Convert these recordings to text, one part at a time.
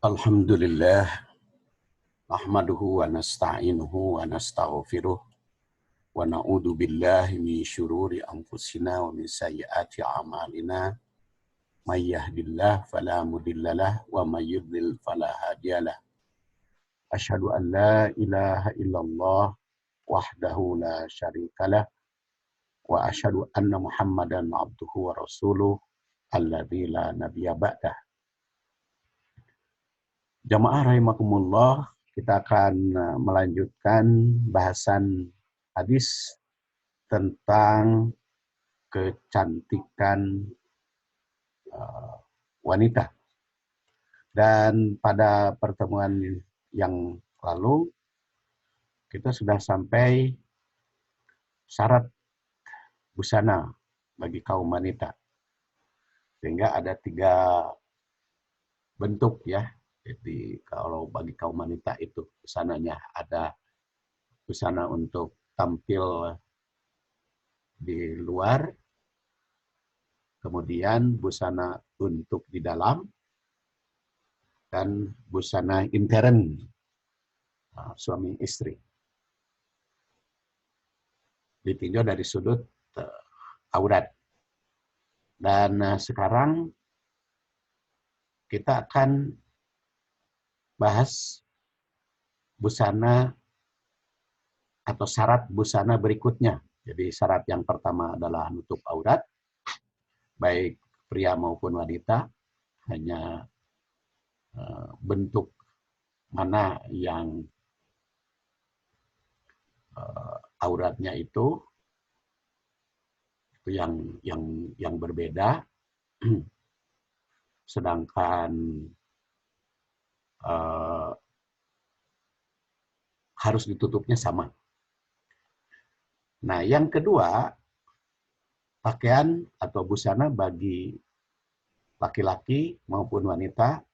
Alhamdulillah, nahmaduhu wa nasta'inuhu wa nastaghfiruh wa na'udzu billahi min syururi anfusina wa min sayyiati a'malina. May yahdihillahu fala mudhillalah wa may yudlil fala hadiyalah. Asyhadu an la ilaha illallah wahdahu la syarikalah wa asyhadu anna Muhammadan abduhu wa rasuluh alladzi la nabiyya ba'dah. Jamaah rahimakumullah, kita akan melanjutkan bahasan hadis tentang kecantikan wanita. Dan pada pertemuan yang lalu, kita sudah sampai syarat busana bagi kaum wanita. Sehingga ada 3 bentuk ya. Jadi kalau bagi kaum wanita itu busananya ada busana untuk tampil di luar, kemudian busana untuk di dalam, dan busana intern suami istri. Ditinjau dari sudut aurat. Dan sekarang kita akan bahas busana atau syarat busana berikutnya. Jadi syarat yang pertama adalah nutup aurat, baik pria maupun wanita, hanya bentuk mana yang auratnya itu yang berbeda, sedangkan harus ditutupnya sama. Nah, yang kedua, pakaian atau busana bagi laki-laki maupun wanita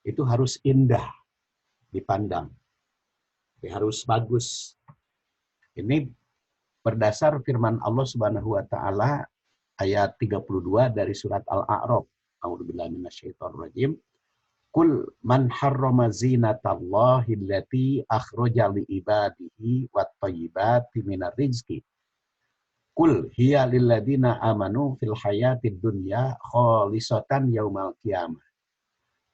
itu harus indah dipandang. Harus bagus. Ini berdasar firman Allah Subhanahu wa taala ayat 32 dari surat Al-A'raf. A'udzubillahi minasyaitonir rajim. Qul man harrama zinatallahi allati akhraja li ibadihi wat thayyibati minar rizqi. Qul hiya lil ladzina amanu fil hayatid dunya khalisatan yaumal qiyamah.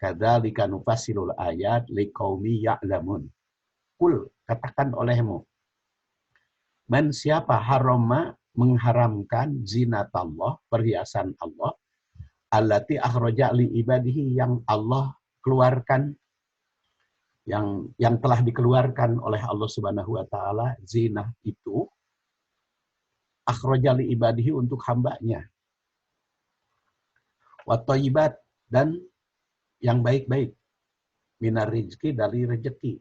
Kadzalika nufassilul ayat liqaumi ya'lamun. Qul, katakan olehmu, man siapa harrama mengharamkan zinatallah, perhiasan Allah, allati akhraja li ibadihi yang Allah keluarkan, yang telah dikeluarkan oleh Allah Subhanahu wa taala, zinah itu akhraja li ibadihi untuk hambanya. Wa thayyibat, dan yang baik-baik, minar rizki, dari rezeki.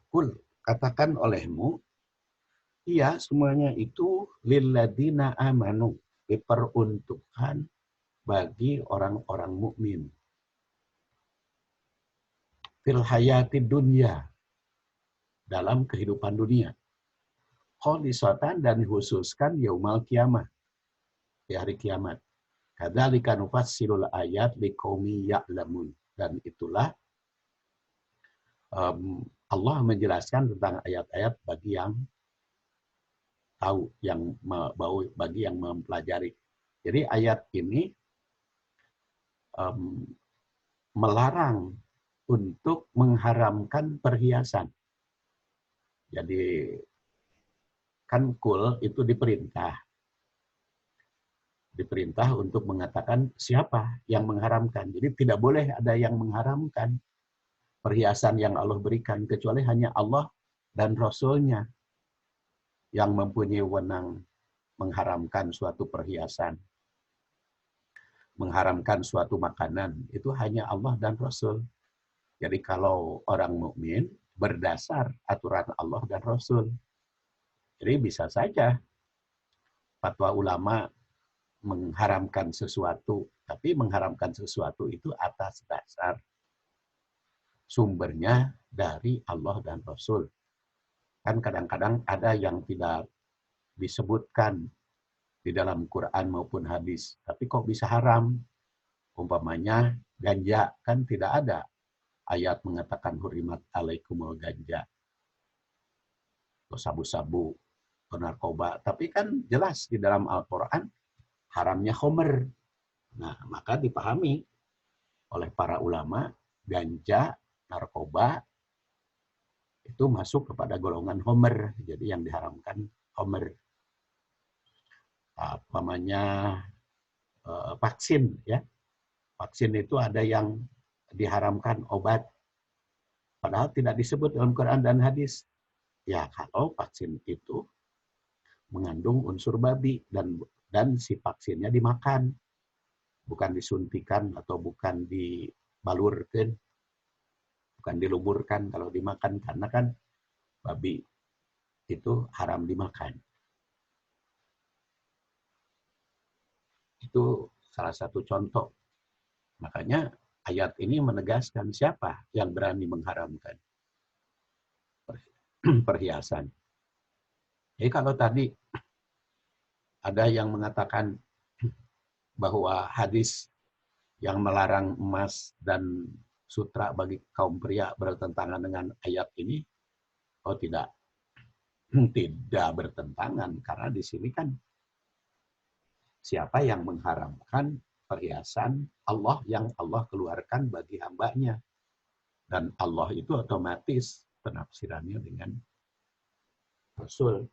Kul, katakan olehmu, iya semuanya itu lilladina amanu, diperuntukkan bagi orang-orang mukmin. Fil hayati dunya, dalam kehidupan dunia. Kholisatan, dan khususkan yaumal kiamah, di hari kiamat. Kadzalika nufassilul ayat liqaumi ya'lamun. Dan itulah Allah menjelaskan tentang ayat-ayat bagi yang tahu, bagi yang mempelajari. Jadi ayat ini melarang untuk mengharamkan perhiasan. Jadi kan kul itu diperintah untuk mengatakan siapa yang mengharamkan. Jadi tidak boleh ada yang mengharamkan perhiasan yang Allah berikan, kecuali hanya Allah dan Rasul-Nya yang mempunyai wewenang mengharamkan suatu perhiasan, mengharamkan suatu makanan. Itu hanya Allah dan Rasul. Jadi kalau orang mukmin berdasar aturan Allah dan Rasul. Jadi bisa saja fatwa ulama mengharamkan sesuatu, tapi mengharamkan sesuatu itu atas dasar sumbernya dari Allah dan Rasul. Kan kadang-kadang ada yang tidak disebutkan di dalam Quran maupun hadis, tapi kok bisa haram? Umpamanya ganja, kan tidak ada ayat mengatakan hurimat alaikumul ganja, atau sabu-sabu, atau narkoba. Tapi kan jelas di dalam Al-Quran haramnya khomer. Nah, maka dipahami oleh para ulama, ganja, narkoba, itu masuk kepada golongan khomer. Jadi yang diharamkan khomer. Namanya vaksin, ya. Vaksin itu ada yang diharamkan obat. Padahal tidak disebut dalam Quran dan hadis. Ya, kalau vaksin itu mengandung unsur babi dan si vaksinnya dimakan, bukan disuntikan atau bukan dibalurkan, bukan diluburkan kalau dimakan, karena kan babi itu haram dimakan. Itu salah satu contoh. Makanya ayat ini menegaskan siapa yang berani mengharamkan perhiasan. Jadi kalau tadi ada yang mengatakan bahwa hadis yang melarang emas dan sutra bagi kaum pria bertentangan dengan ayat ini, oh tidak bertentangan, karena di sini kan siapa yang mengharamkan perhiasan Allah yang Allah keluarkan bagi hambanya, dan Allah itu otomatis penafsirannya dengan Rasul.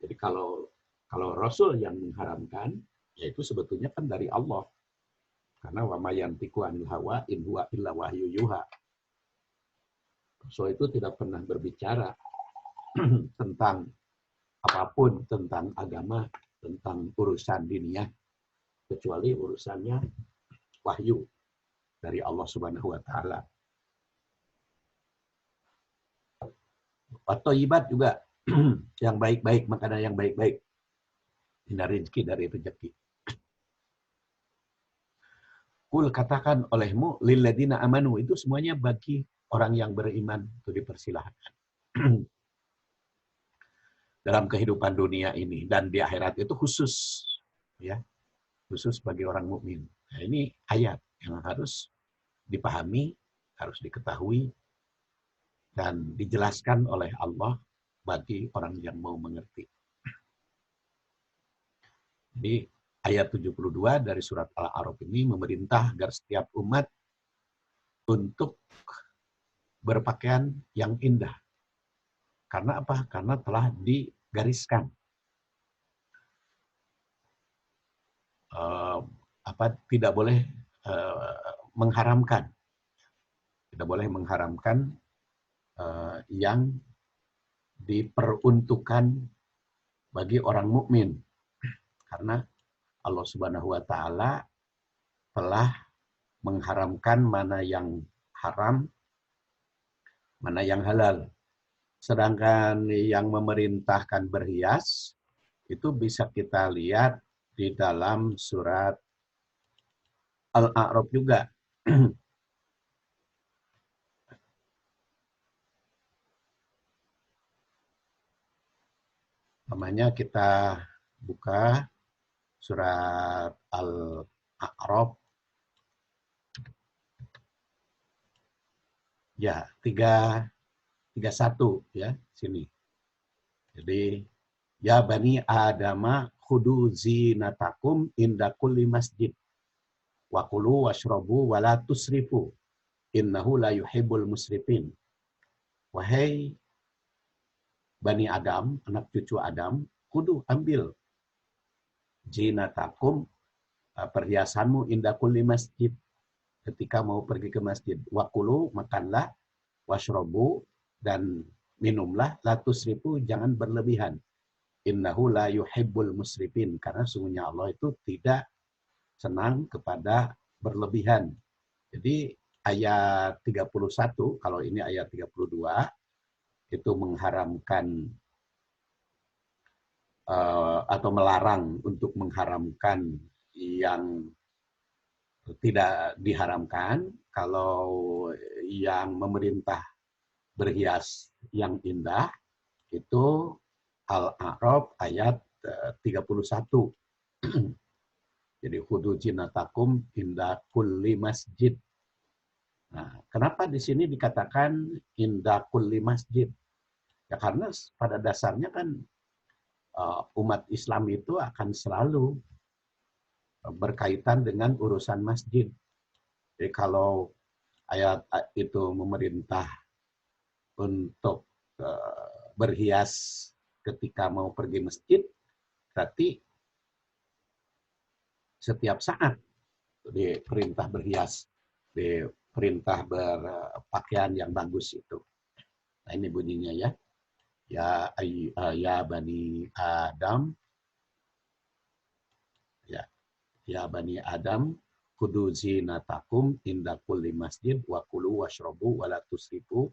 Jadi kalau Rasul yang mengharamkan, yaitu sebetulnya kan dari Allah. Karena wa mayantiqu anil hawa in huwa illa wahyu yuha. Rasul itu tidak pernah berbicara tentang apapun, tentang agama, tentang urusan dunia, kecuali urusannya wahyu dari Allah Subhanahu wa taala. Atau ibadah juga yang baik-baik, makanan yang baik-baik. Hindari dari rezeki. Kul, katakan olehmu, lilladina amanu, itu semuanya bagi orang yang beriman, itu dipersilahkan. Dalam kehidupan dunia ini dan di akhirat itu khusus, ya, khusus bagi orang mukmin. Nah, ini ayat yang harus dipahami, harus diketahui dan dijelaskan oleh Allah bagi orang yang mau mengerti. Jadi ayat 72 dari surat Al-A'raf ini memerintah agar setiap umat untuk berpakaian yang indah. Karena apa? Karena telah digariskan. Tidak boleh mengharamkan. Tidak boleh mengharamkan yang diperuntukkan bagi orang mukmin. Karena Allah Subhanahu wa taala telah mengharamkan mana yang haram, mana yang halal. Sedangkan yang memerintahkan berhias itu bisa kita lihat di dalam surat Al-A'raf juga. Namanya kita buka surat Al-A'raf. Ya, 31 ya, sini. Jadi, ya bani Adama khudu zinatakum inda kulli masjid. Wa kulu washrabu wa la tusrifu. Innahu la yuhibbul musrifin. Wahai Bani Adam, anak cucu Adam, kudu ambil zinatakum, perhiasanmu inda kulli masjid, ketika mau pergi ke masjid. Wakulu, makanlah, washrobu, dan minumlah, la tusrifu, jangan berlebihan. Innahu la yuhibbul musrifin, karena sungguhnya Allah itu tidak senang kepada berlebihan. Jadi ayat 31, kalau ini ayat 32, itu mengharamkan atau melarang untuk mengharamkan yang tidak diharamkan. Kalau yang memerintah berhias yang indah itu Al-A'raf ayat 31. Jadi khudu zinatakum inda kulli masjid. Nah, kenapa di sini dikatakan inda kulli masjid? Ya karena pada dasarnya kan umat Islam itu akan selalu berkaitan dengan urusan masjid. Jadi kalau ayat itu memerintah untuk berhias ketika mau pergi masjid, berarti setiap saat diperintah berhias, diperintah berpakaian yang bagus itu. Nah ini bunyinya ya. Ya bani Adam, ya bani Adam, kudu zinatakum inda kulli masjid wa kulu washrabu wa la tusrifu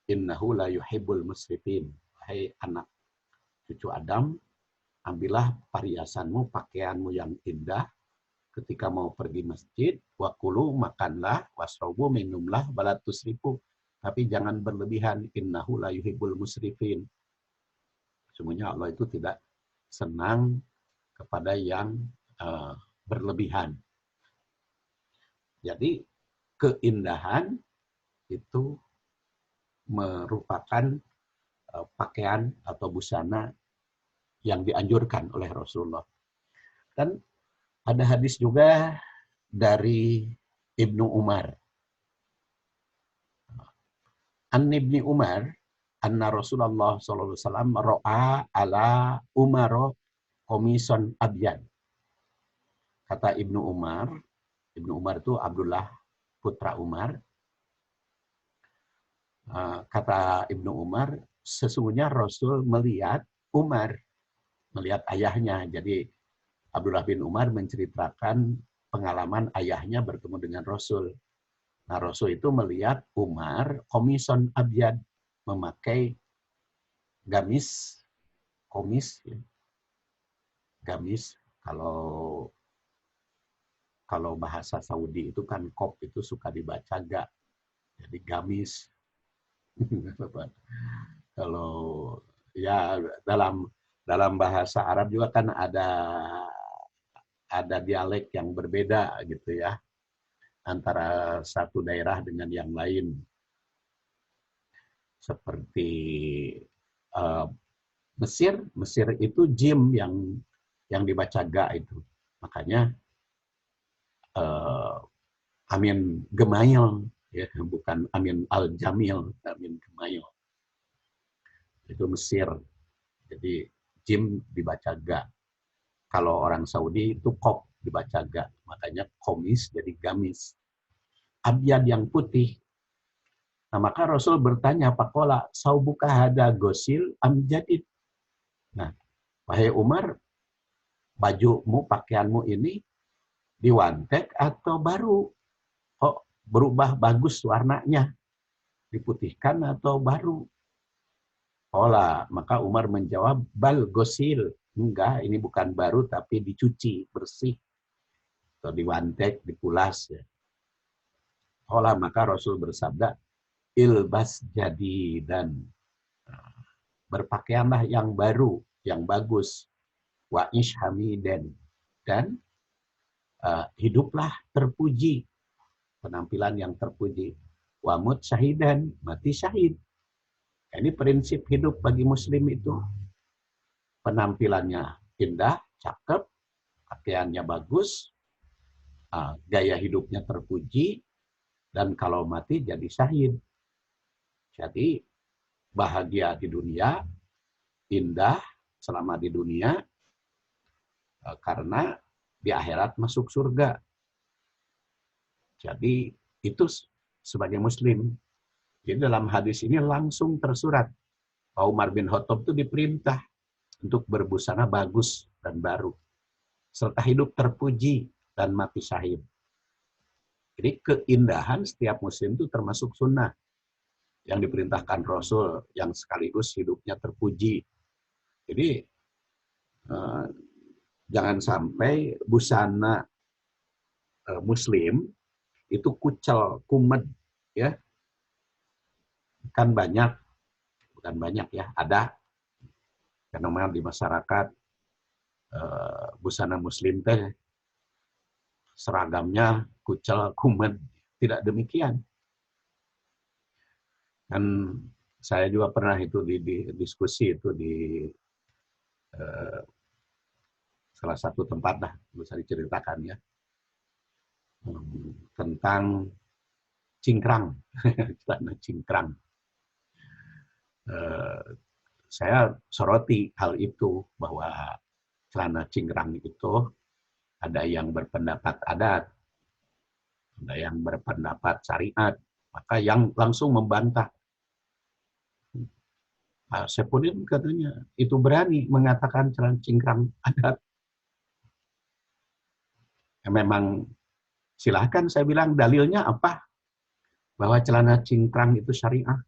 innahu la yuhibbul musrifin. Hai anak cucu Adam, ambillah perhiasanmu, pakaianmu yang indah ketika mau pergi masjid, wa kulu makanlah, washrabu minumlah, wa la tusrifu. Tapi jangan berlebihan, innahu la yuhibbul musrifin. Semuanya Allah itu tidak senang kepada yang berlebihan. Jadi keindahan itu merupakan pakaian atau busana yang dianjurkan oleh Rasulullah. Dan ada hadis juga dari Ibnu Umar. An Ibni Umar, anna Rasulullah SAW ro'a ala Umaro komison abyan. Kata Ibnu Umar itu Abdullah putra Umar. Kata Ibnu Umar, sesungguhnya Rasul melihat Umar, melihat ayahnya. Jadi Abdullah bin Umar menceritakan pengalaman ayahnya bertemu dengan Rasul. Nah, Rasul itu melihat Umar komison abyad, memakai gamis, komis, ya. Gamis, kalau bahasa Saudi itu kan kop itu suka dibaca ga, jadi gamis. Kalau ya dalam bahasa Arab juga kan ada dialek yang berbeda gitu ya antara satu daerah dengan yang lain. Seperti Mesir itu jim yang dibaca ga itu. Makanya Amin Gemail, ya, bukan Amin Al-Jamil, Amin Gemail. Itu Mesir. Jadi jim dibaca ga. Kalau orang Saudi itu kop dibaca ga. Makanya komis jadi gamis. Abyad yang putih. Nah, maka Rasul bertanya, Pakola, saubuka hada gosil amjadid. Nah, wahai Umar, bajumu, pakaianmu ini diwantek atau baru? Kok berubah bagus warnanya? Diputihkan atau baru? Ola, maka Umar menjawab, bal gosil. Enggak, ini bukan baru tapi dicuci, bersih. Atau diwantek, dipulas. Ola, maka Rasul bersabda, ilbas jadi dan berpakaianlah yang baru, yang bagus. Wa ish hamiden. Dan hiduplah terpuji. Penampilan yang terpuji. Wa mut syahidan, mati syahid. Ini prinsip hidup bagi muslim itu. Penampilannya indah, cakep, pakaiannya bagus, gaya hidupnya terpuji, dan kalau mati jadi syahid. Jadi bahagia di dunia, indah selama di dunia, karena di akhirat masuk surga. Jadi itu sebagai muslim. Jadi dalam hadis ini langsung tersurat bahwa Umar bin Khattab itu diperintah untuk berbusana bagus dan baru, serta hidup terpuji dan mati syahid. Jadi keindahan setiap muslim itu termasuk sunnah yang diperintahkan Rasul, yang sekaligus hidupnya terpuji. Jadi jangan sampai busana muslim itu kucel, kumed, ya. Kan bukan banyak ya, ada fenomena di masyarakat busana muslim teh seragamnya kucel, kumed. Tidak demikian. Kan saya juga pernah itu di diskusi itu di eh, salah satu tempat lah, bisa diceritakan ya, tentang cingkrang, celana cingkrang. Eh, saya soroti hal itu bahwa celana cingkrang itu ada yang berpendapat adat, ada yang berpendapat syariat, maka yang langsung membantah. Nah, Saipudin katanya itu berani mengatakan celana cingkrang adat. Ya, memang silahkan, saya bilang dalilnya apa bahwa celana cingkrang itu syariah.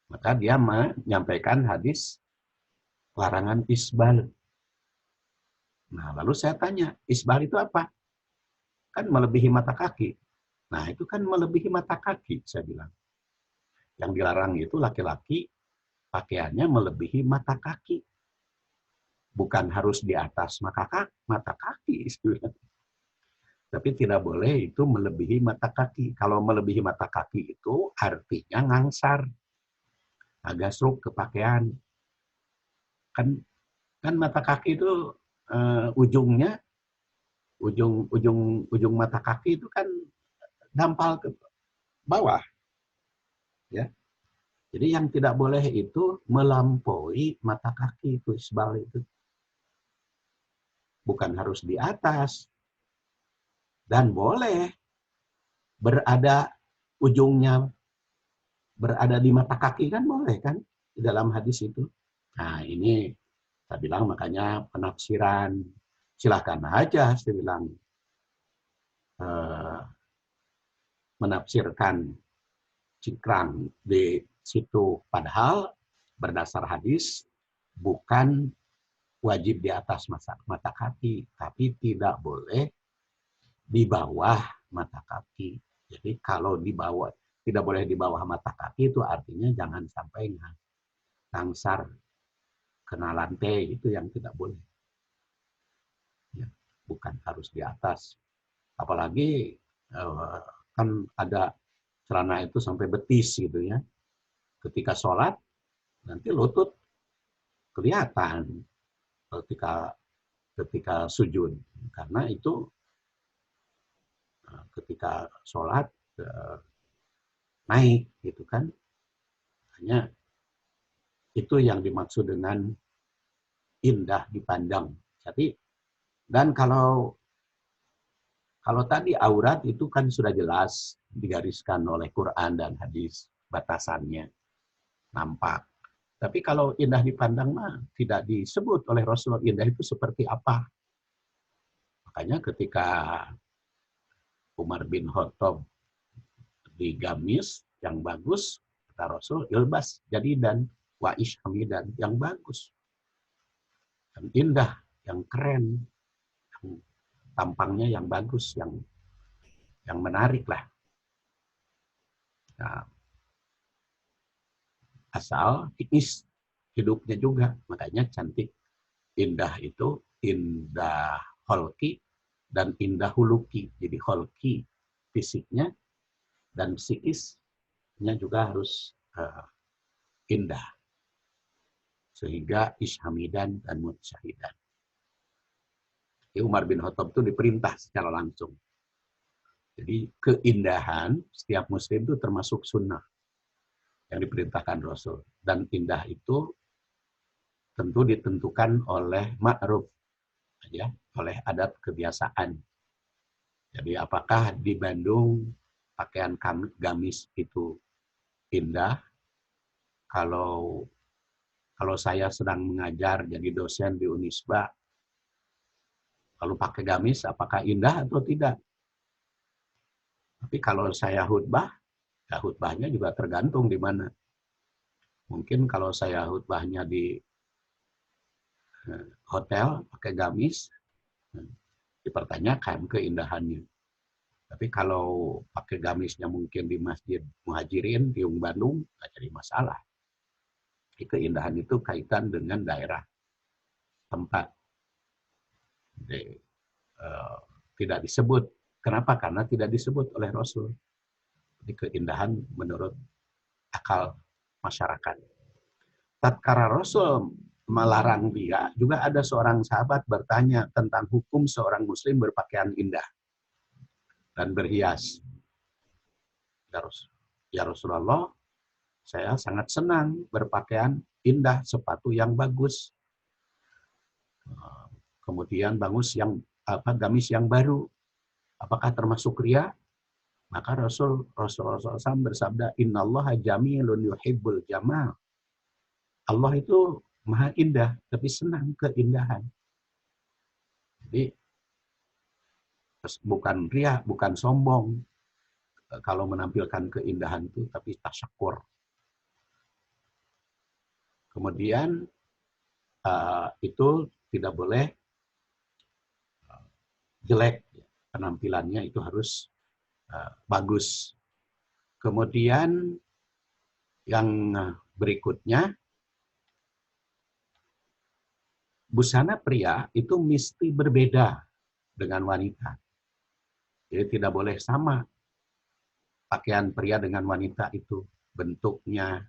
Maka dia menyampaikan hadis larangan isbal. Nah, lalu saya tanya, isbal itu apa? Kan melebihi mata kaki. Nah, itu kan melebihi mata kaki, saya bilang. Yang dilarang itu laki-laki pakaiannya melebihi mata kaki. Bukan harus di atas mata kaki. Tapi tidak boleh itu melebihi mata kaki. Kalau melebihi mata kaki itu artinya ngangsar. Agak sruk ke pakaian. Kan kan mata kaki itu ujungnya, ujung mata kaki itu kan dampal ke bawah, ya. Jadi yang tidak boleh itu melampaui mata kaki, itu isbal itu. Bukan harus di atas. Dan boleh berada ujungnya berada di mata kaki, kan boleh kan di dalam hadis itu. Nah, ini saya bilang makanya penafsiran silahkan aja, saya bilang eh, menafsirkan cingkrang di situ, padahal berdasar hadis bukan wajib di atas mata kaki, tapi tidak boleh di bawah mata kaki. Jadi kalau di bawah, tidak boleh di bawah mata kaki, itu artinya jangan sampai ngangsar kena lantai, itu yang tidak boleh. Ya, bukan harus di atas. Apalagi kan ada celana itu sampai betis gitu ya. Ketika sholat nanti lutut kelihatan ketika ketika sujud, karena itu ketika sholat naik gitu kan. Hanya itu yang dimaksud dengan indah dipandang. Jadi, dan kalau tadi aurat itu kan sudah jelas digariskan oleh Quran dan hadis batasannya nampak. Tapi kalau indah dipandang mah tidak disebut oleh Rasulullah indah itu seperti apa. Makanya ketika Umar bin Khattab digamis yang bagus, kata Rasul, ilbas jadi dan waish hamidan, yang bagus, yang indah, yang keren, yang tampangnya yang bagus, yang menarik lah. Nah, asal tikis hidupnya juga, makanya cantik. Indah itu indah holki dan indah huluki. Jadi holki fisiknya dan psikisnya juga harus indah. Sehingga ishamidan dan mutsyahidan. Umar bin Khattab itu diperintah secara langsung. Jadi keindahan setiap muslim itu termasuk sunnah yang diperintahkan Rasul. Dan indah itu tentu ditentukan oleh ma'ruf, ya, oleh adat kebiasaan. Jadi apakah di Bandung pakaian gamis itu indah? Kalau saya sedang mengajar jadi dosen di Unisba, lalu pakai gamis, apakah indah atau tidak? Tapi kalau saya khutbah, ya khutbahnya juga tergantung di mana. Mungkin kalau saya khutbahnya di hotel pakai gamis, dipertanyakan keindahannya. Tapi kalau pakai gamisnya mungkin di Masjid Muhajirin di Bandung, nggak jadi masalah. Keindahan itu kaitan dengan daerah tempat. Jadi, tidak disebut. Kenapa? Karena tidak disebut oleh Rasul. Jadi keindahan menurut akal masyarakat. Tatkala Rasul melarang dia, juga ada seorang sahabat bertanya tentang hukum seorang muslim berpakaian indah dan berhias. Ya Rasulullah, saya sangat senang berpakaian indah, sepatu yang bagus, kemudian gamis yang baru. Apakah termasuk ria? Maka Rasulullah SAW bersabda, Innallaha jamilun yuhibbul jamal. Allah itu maha indah, tapi senang keindahan. Jadi bukan ria, bukan sombong kalau menampilkan keindahan itu, tapi tasyakur. Kemudian itu tidak boleh jelek, penampilannya itu harus bagus. Kemudian yang berikutnya, busana pria itu mesti berbeda dengan wanita. Jadi tidak boleh sama pakaian pria dengan wanita itu bentuknya.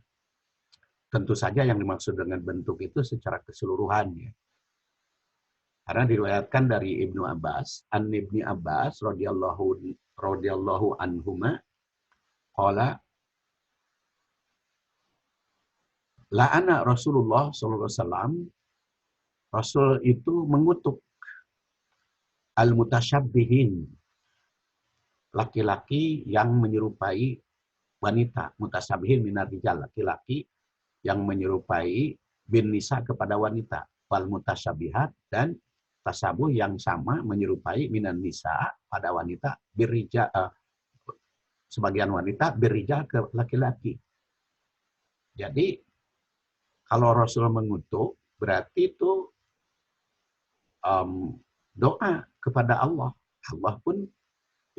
Tentu saja yang dimaksud dengan bentuk itu secara keseluruhan, ya. Karena diriwayatkan dari Ibnu Abbas, an Ibni Abbas radhiyallahu anhuma qala la'ana Rasulullah sallallahu alaihi wasallam, Rasul itu mengutuk al-mutasyabbihin, laki-laki yang menyerupai wanita, mutasyabihin minar rijal, laki-laki yang menyerupai bin nisa kepada wanita, wal mutasyabihat, dan tasabuh yang sama menyerupai minan nisa pada wanita, birija sebagian wanita birija ke laki-laki. Jadi kalau Rasul mengutuk berarti itu doa kepada Allah. Allah pun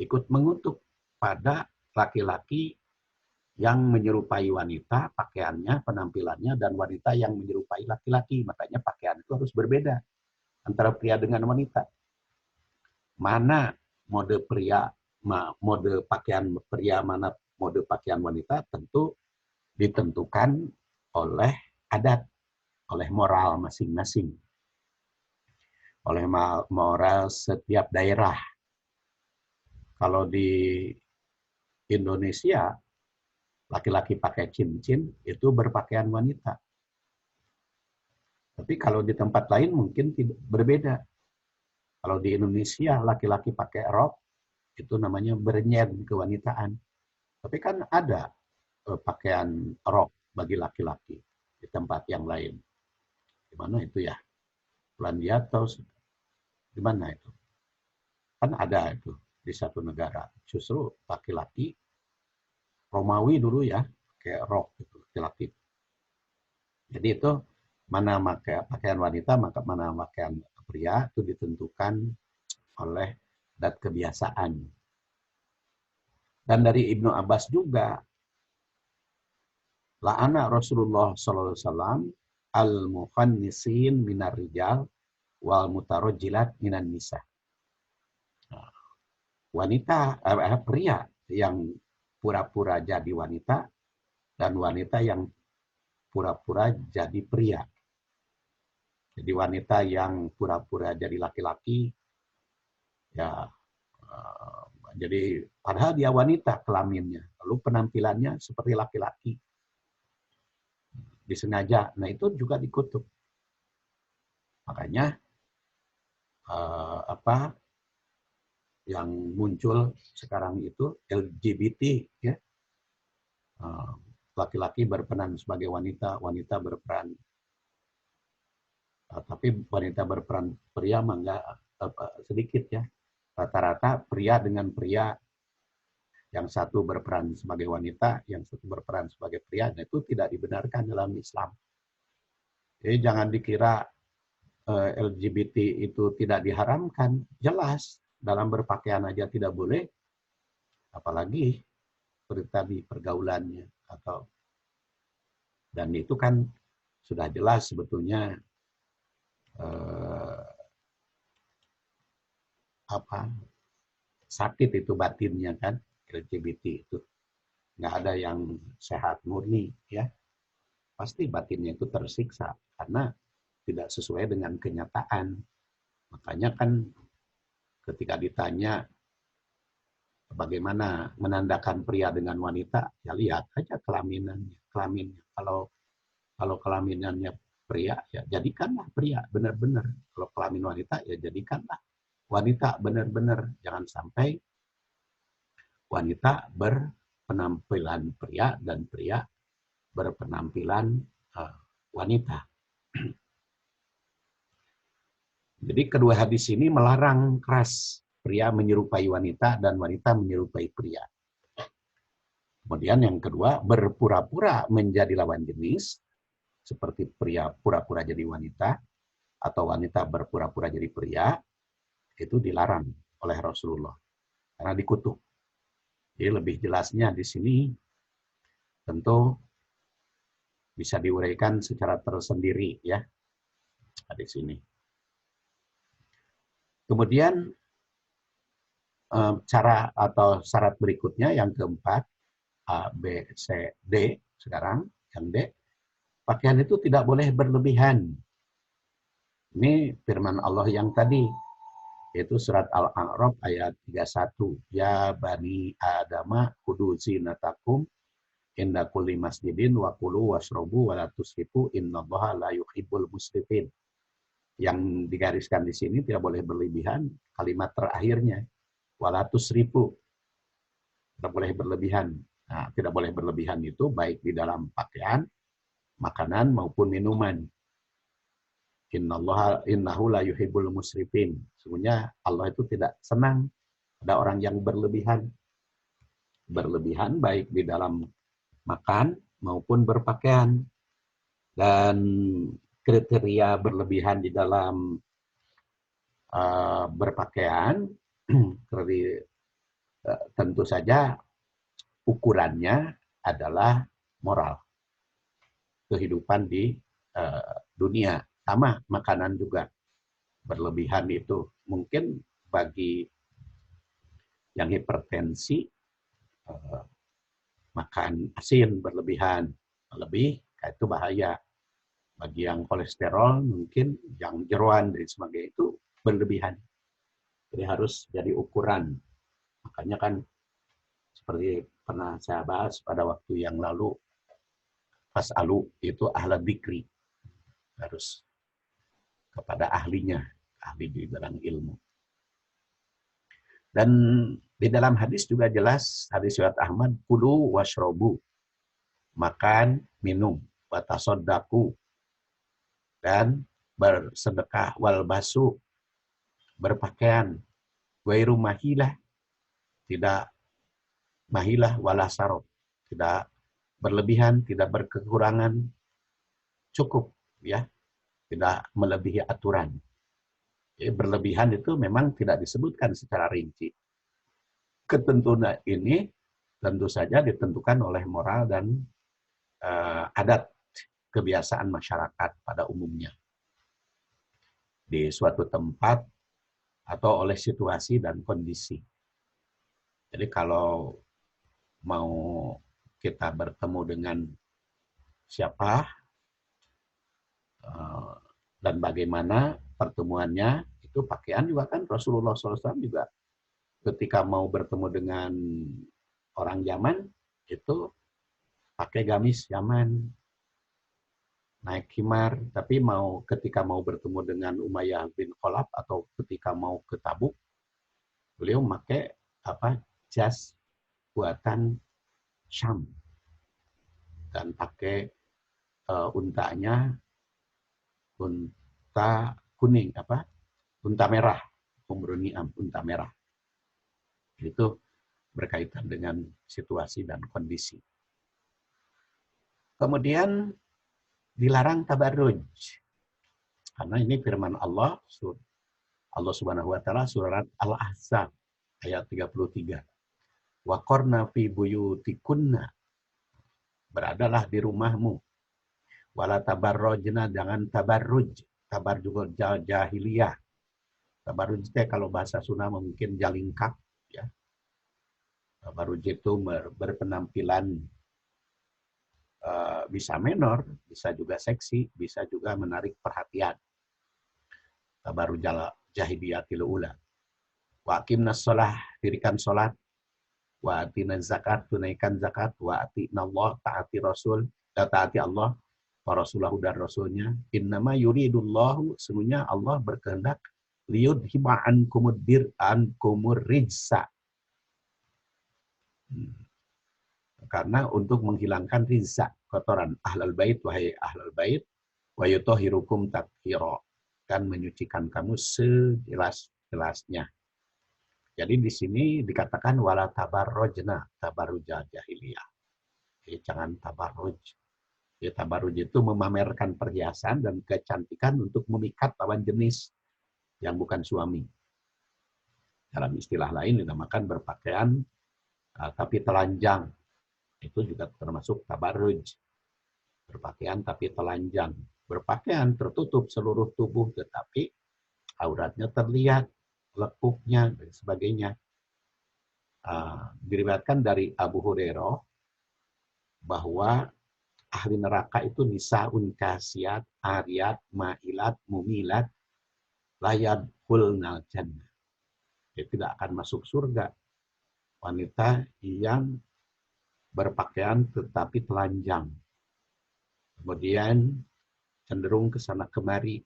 ikut mengutuk pada laki-laki yang menyerupai wanita, pakaiannya, penampilannya, dan wanita yang menyerupai laki-laki. Makanya pakaian itu harus berbeda antara pria dengan wanita. Mana mode pria, mode pakaian pria, mana mode pakaian wanita, tentu ditentukan oleh adat, oleh moral masing-masing, oleh moral setiap daerah. Kalau di Indonesia, laki-laki pakai cincin, itu berpakaian wanita. Tapi kalau di tempat lain mungkin berbeda. Kalau di Indonesia, laki-laki pakai rok, itu namanya bernyen kewanitaan. Tapi kan ada pakaian rok bagi laki-laki di tempat yang lain. Di mana itu ya? Polandia atau di mana itu? Kan ada itu di satu negara. Justru laki-laki Romawi dulu ya, kayak rok itu laki-laki. Jadi itu mana pakaian wanita, maka mana pakaian pria itu ditentukan oleh adat kebiasaan. Dan dari Ibnu Abbas juga, la'ana Rasulullah SAW al-mukhannisin minar rijal wal mutarajjilat minan nisa. Wanita, pria yang pura-pura jadi wanita dan wanita yang pura-pura jadi pria. Jadi wanita yang pura-pura jadi laki-laki, ya jadi padahal dia wanita kelaminnya, lalu penampilannya seperti laki-laki, disengaja. Nah itu juga dikutuk. Makanya yang muncul sekarang itu LGBT, ya, laki-laki berperan sebagai wanita, wanita berperan, tapi wanita berperan pria enggak sedikit, ya. Rata-rata pria dengan pria, yang satu berperan sebagai wanita, yang satu berperan sebagai pria, nah itu tidak dibenarkan dalam Islam. Jadi jangan dikira LGBT itu tidak diharamkan, jelas dalam berpakaian aja tidak boleh, apalagi seperti tadi pergaulannya dan itu kan sudah jelas sebetulnya sakit itu batinnya kan, LGBT itu. nggak ada yang sehat murni, ya. Pasti batinnya itu tersiksa karena tidak sesuai dengan kenyataan. Makanya kan ketika ditanya bagaimana menandakan pria dengan wanita, ya lihat aja kelaminnya. Kalau kelaminannya pria, ya jadikanlah pria benar-benar. Kalau kelamin wanita, ya jadikanlah wanita benar-benar. Jangan sampai wanita berpenampilan pria dan pria berpenampilan wanita. Jadi kedua hadis ini melarang keras pria menyerupai wanita dan wanita menyerupai pria. Kemudian yang kedua, berpura-pura menjadi lawan jenis, seperti pria pura-pura jadi wanita, atau wanita berpura-pura jadi pria, itu dilarang oleh Rasulullah. Karena dikutuk. Jadi lebih jelasnya di sini, tentu bisa diuraikan secara tersendiri, ya, di sini. Kemudian cara atau syarat berikutnya yang keempat, A, B, C, D, sekarang yang D, pakaian itu tidak boleh berlebihan. Ini firman Allah yang tadi, yaitu surat Al-A'raf ayat 31. Ya bani Adama kudu zinatakum inda kulli masjidin wa kulu washrabu wa la tusrifu innallaha la yuhibbul musrifin. Yang digariskan di sini tidak boleh berlebihan, kalimat terakhirnya wala tusrifu. Tidak boleh berlebihan. Nah, tidak boleh berlebihan itu baik di dalam pakaian, makanan maupun minuman. Innahu la yuhibbul musrifin. Sesungguhnya Allah itu tidak senang ada orang yang berlebihan. Berlebihan baik di dalam makan maupun berpakaian. Dan kriteria berlebihan di dalam berpakaian tentu saja ukurannya adalah moral. Kehidupan di dunia. Sama makanan juga. Berlebihan itu mungkin bagi yang hipertensi, makan asin berlebihan, lebih itu bahaya. Bagi yang kolesterol mungkin yang jeroan dan sebagainya itu berlebihan. Jadi harus jadi ukuran. Makanya kan seperti pernah saya bahas pada waktu yang lalu, fas'alu itu ahla dzikri. Harus kepada ahlinya, ahli di bidang ilmu. Dan di dalam hadis juga jelas, hadis riwayat Ahmad, kulu washrobu, makan, minum, watasodaku, dan bersedekah, wal basu, berpakaian, wairu mahilah, tidak mahilah wala sarab, tidak berlebihan, tidak berkekurangan, cukup, ya, tidak melebihi aturan. Jadi berlebihan itu memang tidak disebutkan secara rinci. Ketentuan ini tentu saja ditentukan oleh moral dan adat kebiasaan masyarakat pada umumnya. Di suatu tempat atau oleh situasi dan kondisi. Jadi kalau mau kita bertemu dengan siapa dan bagaimana pertemuannya, itu pakaian juga kan Rasulullah SAW juga ketika mau bertemu dengan orang Yaman itu pakai gamis Yaman, naik khimar, tapi ketika mau bertemu dengan Umayyah bin Khalaf atau ketika mau ke Tabuk, beliau pakai jas buatan Syam dan pakai untanya unta kuning, unta merah, umruniam, unta merah. Itu berkaitan dengan situasi dan kondisi. Kemudian dilarang tabarruj. Karena ini firman Allah, Allah Subhanahu wa taala surat Al-Ahzab ayat 33. Wa qarna fi buyutikunna. Beradalah di rumahmu. Wala tabarrujna, jangan tabarruj. Tabarruj jahiliyah. Tabarruj kalau bahasa Sunda mungkin jalingkak, ya. Tabarruj itu berpenampilan bisa menor, bisa juga seksi, bisa juga menarik perhatian. Tabarruj jahiliyatil ula. Wa aqimnas shalah, dirikan salat, wa atina zakat, tunaikan zakat, wa atina Allah, taati Rasul, taati Allah, wa Rasulahu dan Rasulnya. Innama yuridullahu, semuanya Allah berkehendak liyudhiba ankumud ankumur rijsa. Karena untuk menghilangkan rizak, kotoran ahlul bait, wahai ahlul bait, wa yutahhirukum tathira, dan menyucikan kamu sejelas-jelasnya. Jadi di sini dikatakan wala tabarrujna, tabarruja jahiliyah. Jadi jangan tabarruj. Ya, tabarruj itu memamerkan perhiasan dan kecantikan untuk memikat lawan jenis yang bukan suami. Dalam istilah lain dinamakan berpakaian tapi telanjang. Itu juga termasuk tabarruj. Berpakaian tapi telanjang. Berpakaian tertutup seluruh tubuh tetapi auratnya terlihat, lekuknya dan sebagainya. Diriwayatkan dari Abu Hurairah bahwa ahli neraka itu nisaun kasiyat, ariyat, ma'ilat, mumilat, layad hulnal jannah. Dia tidak akan masuk surga. Wanita yang berpakaian tetapi telanjang. Kemudian cenderung ke sana kemari.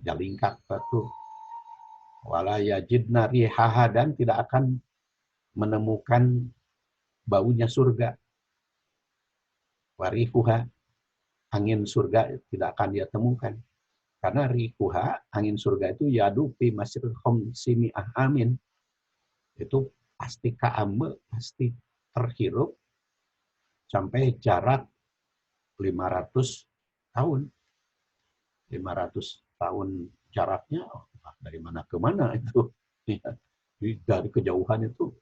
Jalingkak batu. Wala yajidna rihaha, dan tidak akan menemukan baunya surga. Warihuha, angin surga tidak akan dia temukan. Karena rihuha, angin surga itu yadu fi masirul khamsimi'ah amin. Itu pasti kaame, pasti terhirup sampai jarak 500 tahun. 500 tahun jaraknya, dari mana ke mana itu. Dari kejauhan itu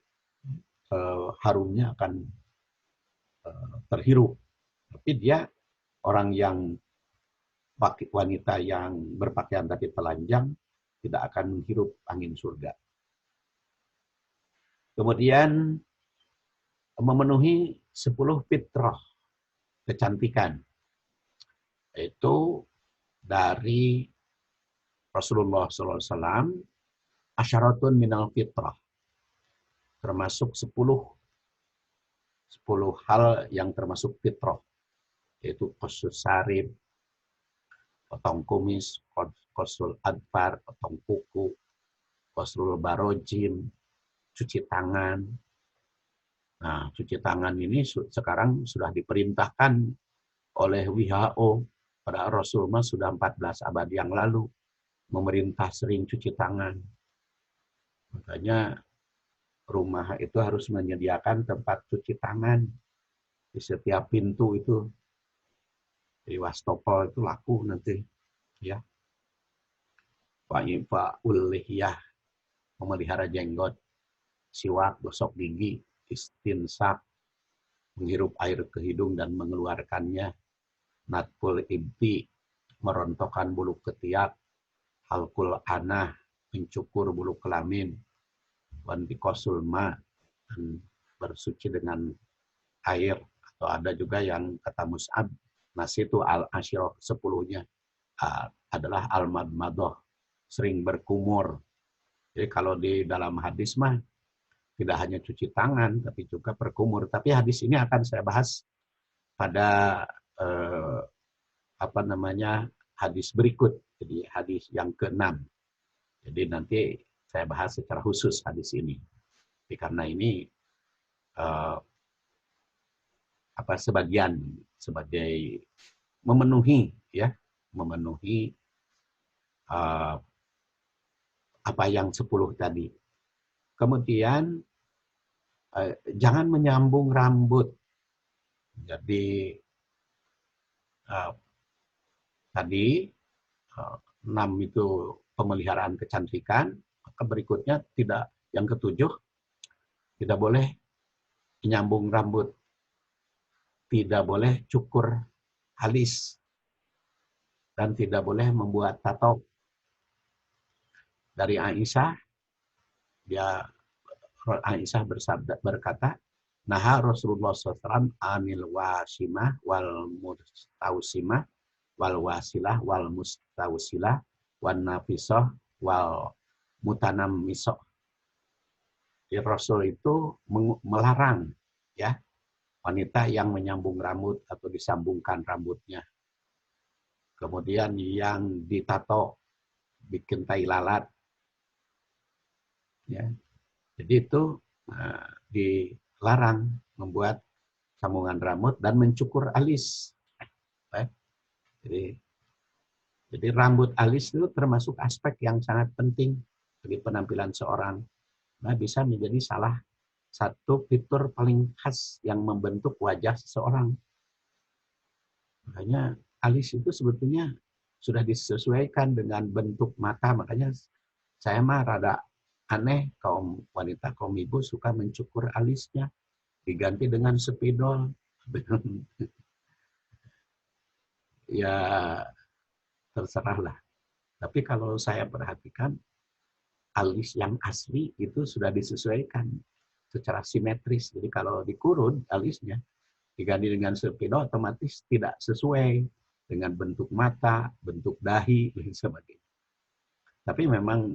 harumnya akan terhirup. Tapi dia orang yang wanita yang berpakaian tapi telanjang tidak akan menghirup angin surga. Kemudian memenuhi 10 fitrah kecantikan. Itu dari Rasulullah SAW, asyaratun minal fitrah. Termasuk 10 hal yang termasuk fitrah. Yaitu qasus sarib, potong kumis, qasul adfar, potong kuku, qasul barojim, cuci tangan. Nah, cuci tangan ini sekarang sudah diperintahkan oleh WHO. Pada Rasulullah sudah 14 abad yang lalu memerintah sering cuci tangan. Makanya rumah itu harus menyediakan tempat cuci tangan di setiap pintu itu. Di wastafel itu laku nanti, ya. Pak ulihiyah, memelihara jenggot, siwak, gosok gigi, istinsak, menghirup air ke hidung dan mengeluarkannya, natful ibti, merontokkan bulu ketiak, halkul anah, mencukur bulu kelamin, wantikosul ma, dan bersuci dengan air. Atau ada juga yang kata Mus'ab, nasi itu al-asyirah 10-nya adalah al-madmadoh, sering berkumur. Jadi kalau di dalam hadis mah tidak hanya cuci tangan tapi juga berkumur. Tapi hadis ini akan saya bahas pada hadis berikut. Jadi hadis yang ke-6. Jadi nanti saya bahas secara khusus hadis ini. Jadi karena ini sebagian sebagai memenuhi apa yang 10 tadi. Kemudian jangan menyambung rambut. Jadi tadi 6 itu pemeliharaan kecantikan, maka berikutnya yang ke-7 tidak boleh menyambung rambut. Tidak boleh cukur alis dan tidak boleh membuat tato. Dari Aisyah, dia Aisyah berkata, "Naha Rasulullah SAW anil wasimah wal mustausimah wal wasilah wal mustausilah wan nafisah wal mutanammisah." Jadi Rasul itu melarang ya wanita yang menyambung rambut atau disambungkan rambutnya. Kemudian yang ditato, bikin tai lalat. Ya. Jadi itu dilarang membuat sambungan rambut dan mencukur alis. Jadi rambut alis itu termasuk aspek yang sangat penting bagi penampilan seorang. Nah, bisa menjadi salah satu fitur paling khas yang membentuk wajah seseorang. Makanya alis itu sebetulnya sudah disesuaikan dengan bentuk mata. Makanya saya mah rada aneh kaum wanita, kaum ibu suka mencukur alisnya. Diganti dengan spidol. Ya terserahlah. Tapi kalau saya perhatikan, alis yang asli itu sudah disesuaikan secara simetris. Jadi kalau dikurun alisnya, diganti dengan spidol otomatis tidak sesuai dengan bentuk mata, bentuk dahi, dan sebagainya. Tapi memang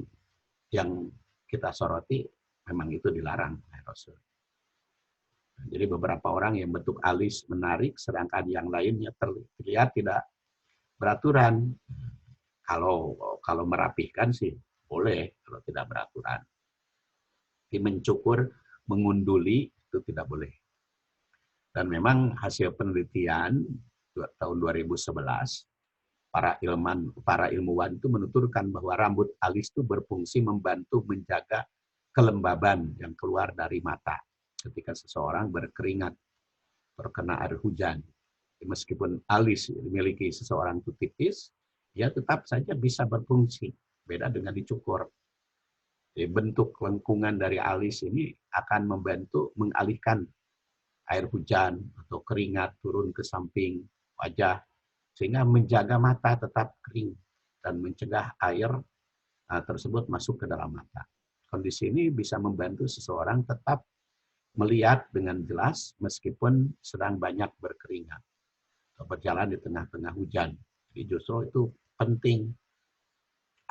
yang kita soroti, memang itu dilarang oleh Rasul. Jadi beberapa orang yang bentuk alis menarik, sedangkan yang lainnya terlihat tidak beraturan. Kalau merapihkan sih boleh, kalau tidak beraturan. Tapi mencukur, mengunduli itu tidak boleh. Dan memang hasil penelitian tahun 2011, para ilmuwan itu menuturkan bahwa rambut alis itu berfungsi membantu menjaga kelembaban yang keluar dari mata ketika seseorang berkeringat, terkena air hujan. Meskipun alis dimiliki seseorang itu tipis, ya tetap saja bisa berfungsi. Beda dengan dicukur. Jadi bentuk lengkungan dari alis ini akan membantu mengalihkan air hujan atau keringat turun ke samping wajah, sehingga menjaga mata tetap kering dan mencegah air tersebut masuk ke dalam mata. Kondisi ini bisa membantu seseorang tetap melihat dengan jelas meskipun sedang banyak berkeringat atau berjalan di tengah-tengah hujan. Jadi justru itu penting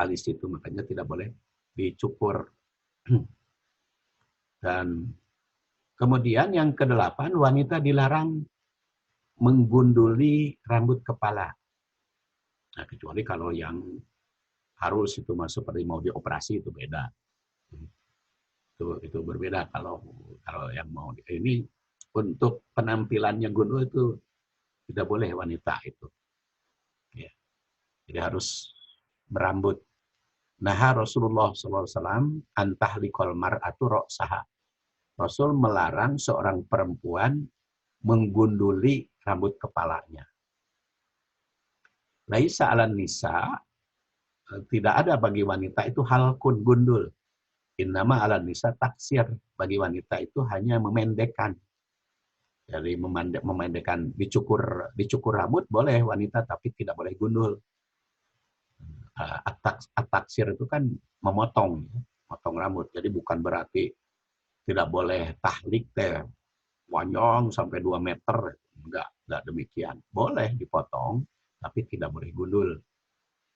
alis itu, makanya tidak boleh dicukur. Dan kemudian yang ke-8, wanita dilarang menggunduli rambut kepala. Nah, kecuali kalau yang harus itu seperti mau dioperasi itu beda. Itu berbeda kalau yang mau ini untuk penampilannya gundul itu tidak boleh wanita itu. Ya. Jadi harus berambut. Nah, Rasulullah SAW antahlikol mar'atu ra'saha. Rasul melarang seorang perempuan menggunduli rambut kepalanya. Laisa 'alan nisa, tidak ada bagi wanita itu halkun gundul. Innama 'alan nisa taksir, bagi wanita itu hanya memendekkan. Jadi memendekkan, dicukur rambut boleh wanita tapi tidak boleh gundul. At-taksir itu kan memotong rambut. Jadi bukan berarti tidak boleh tahlik teh wanyong sampai 2 meter. Enggak demikian. Boleh dipotong tapi tidak boleh gundul.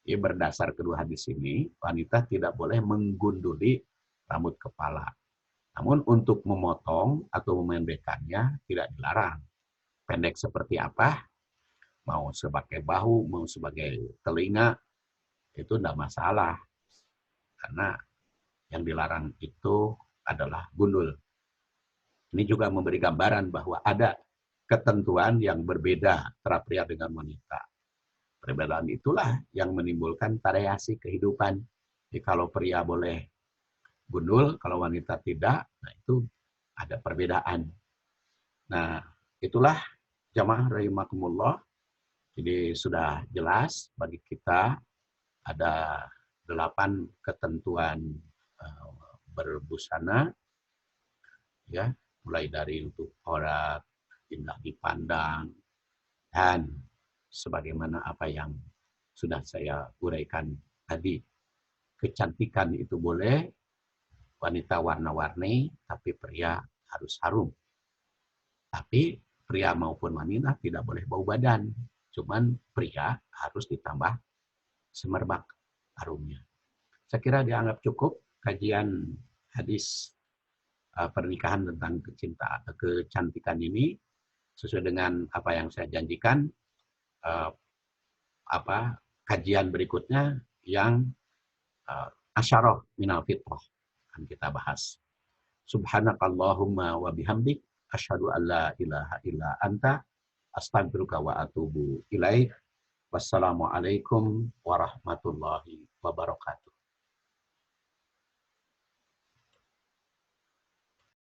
Jadi berdasar kedua hadis ini, wanita tidak boleh menggunduli rambut kepala. Namun untuk memotong atau memendekkannya tidak dilarang. Pendek seperti apa? Mau sebagai bahu, mau sebagai telinga, itu tidak masalah. Karena yang dilarang itu adalah gundul. Ini juga memberi gambaran bahwa ada ketentuan yang berbeda antara pria dengan wanita. Perbedaan itulah yang menimbulkan variasi kehidupan. Jadi kalau pria boleh gundul, kalau wanita tidak, nah itu ada perbedaan. Nah, itulah jamaah rahimakumullah. Jadi sudah jelas bagi kita ada 8 ketentuan berbusana, ya, mulai dari untuk aurat, indah dipandang, dan sebagaimana apa yang sudah saya uraikan tadi. Kecantikan itu boleh, wanita warna-warni, tapi pria harus harum. Tapi pria maupun wanita tidak boleh bau badan. Cuman pria harus ditambah semerbak harumnya. Saya kira dianggap cukup kajian hadis pernikahan tentang kecantikan ini sesuai dengan apa yang saya janjikan. Kajian berikutnya yang asyarah minal fitrah akan kita bahas. Subhanakallahumma wa bihamdik asyhadu an la ilaha illa anta astaghfiruka wa atubu ilaik. Wassalamualaikum warahmatullahi wabarakatuh.